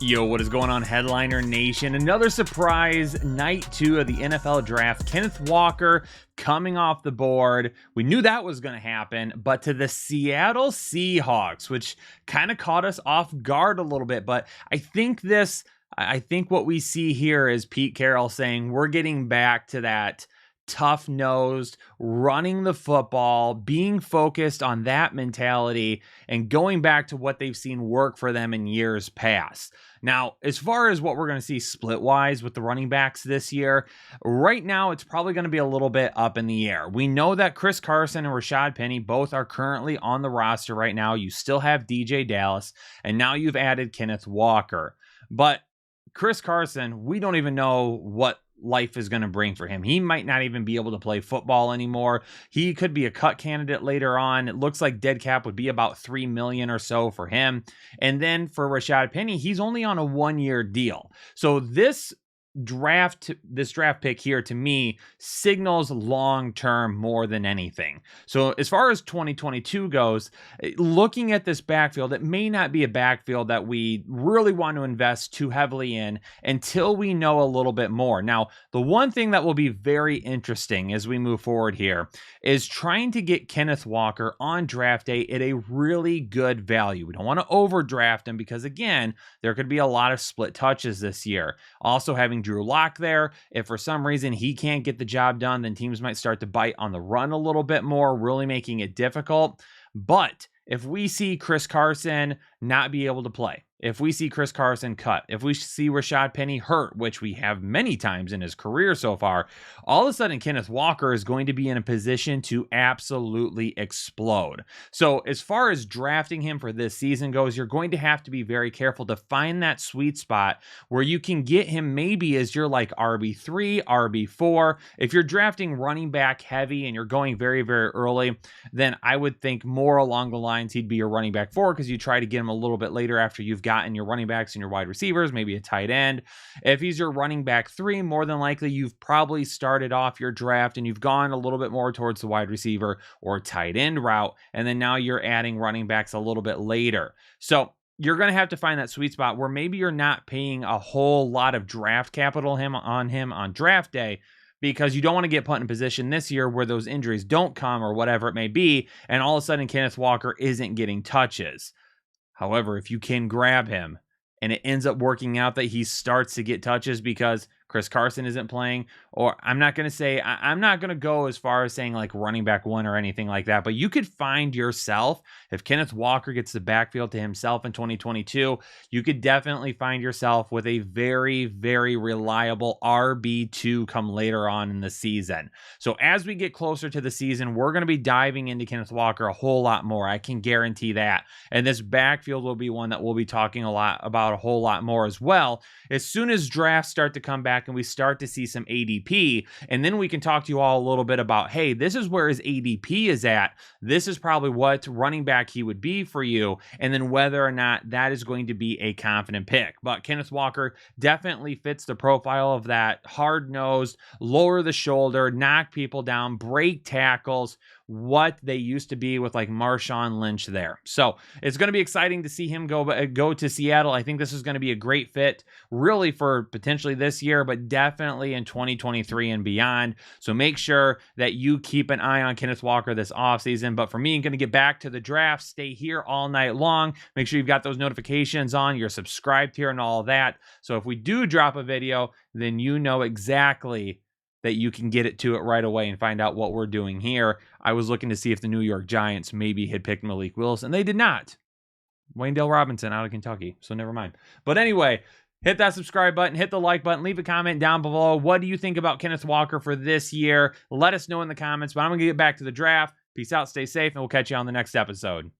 Yo, what is going on, Headliner Nation? Another surprise night 2 of the NFL draft. Kenneth Walker coming off the board. We knew that was going to happen, but to the Seattle Seahawks, which kind of caught us off guard a little bit. But I think what we see here is Pete Carroll saying we're getting back to that tough-nosed, running the football, being focused on that mentality, and going back to what they've seen work for them in years past. Now, as far as what we're going to see split-wise with the running backs this year, right now it's probably going to be a little bit up in the air. We know that Chris Carson and Rashaad Penny both are currently on the roster right now. You still have DJ Dallas, and now you've added Kenneth Walker. But Chris Carson, we don't even know what life is going to bring for him. He might not even be able to play football anymore. He could be a cut candidate later on. It looks like dead cap would be about $3 million or so for him. And then for Rashaad Penny, he's only on a 1-year deal. So this draft pick here to me signals long-term more than anything. So as far as 2022 goes, looking at this backfield, it may not be a backfield that we really want to invest too heavily in until we know a little bit more. Now, the one thing that will be very interesting as we move forward here is trying to get Kenneth Walker on draft day at a really good value. We don't want to overdraft him because, again, there could be a lot of split touches this year. Also having Drew Lock there, if for some reason he can't get the job done, then teams might start to bite on the run a little bit more, really making it difficult. But if we see Chris Carson not be able to play, if we see Chris Carson cut, if we see Rashaad Penny hurt, which we have many times in his career so far, all of a sudden Kenneth Walker is going to be in a position to absolutely explode. So as far as drafting him for this season goes, you're going to have to be very careful to find that sweet spot where you can get him maybe as your like RB3, RB4. If you're drafting running back heavy and you're going very, very early, then I would think more along the lines he'd be your running back 4 because you try to get him a little bit later after you've gotten your running backs and your wide receivers, maybe a tight end. If he's your running back 3, more than likely you've probably started off your draft and you've gone a little bit more towards the wide receiver or tight end route, and then now you're adding running backs a little bit later. So you're going to have to find that sweet spot where maybe you're not paying a whole lot of draft capital on him on draft day, because you don't want to get put in a position this year where those injuries don't come or whatever it may be, and all of a sudden Kenneth Walker isn't getting touches. However, if you can grab him and it ends up working out that he starts to get touches because Chris Carson isn't playing, or I'm not going to go as far as saying like running back 1 or anything like that, but you could find yourself, if Kenneth Walker gets the backfield to himself in 2022, you could definitely find yourself with a very, very reliable RB2 come later on in the season. So as we get closer to the season, we're going to be diving into Kenneth Walker a whole lot more. I can guarantee that. And this backfield will be one that we'll be talking about a whole lot more as well. As soon as drafts start to come back and we start to see some ADP, and then we can talk to you all a little bit about, hey, this is where his ADP is at. This is probably what running back he would be for you, and then whether or not that is going to be a confident pick. But Kenneth Walker definitely fits the profile of that hard-nosed, lower the shoulder, knock people down, break tackles, what they used to be with like Marshawn Lynch there. So it's going to be exciting to see him go to Seattle. I think this is going to be a great fit really for potentially this year, but definitely in 2023 and beyond. So make sure that you keep an eye on Kenneth Walker this offseason. But for me, I'm going to get back to the draft. Stay here all night long. Make sure you've got those notifications on. You're subscribed here and all of that. So if we do drop a video, then you know exactly that you can get it to it right away and find out what we're doing here. I was looking to see if the New York Giants maybe had picked Malik Willis, and they did not. Wayndale Robinson out of Kentucky, so never mind. But anyway, hit that subscribe button, hit the like button, leave a comment down below. What do you think about Kenneth Walker for this year? Let us know in the comments, but I'm going to get back to the draft. Peace out, stay safe, and we'll catch you on the next episode.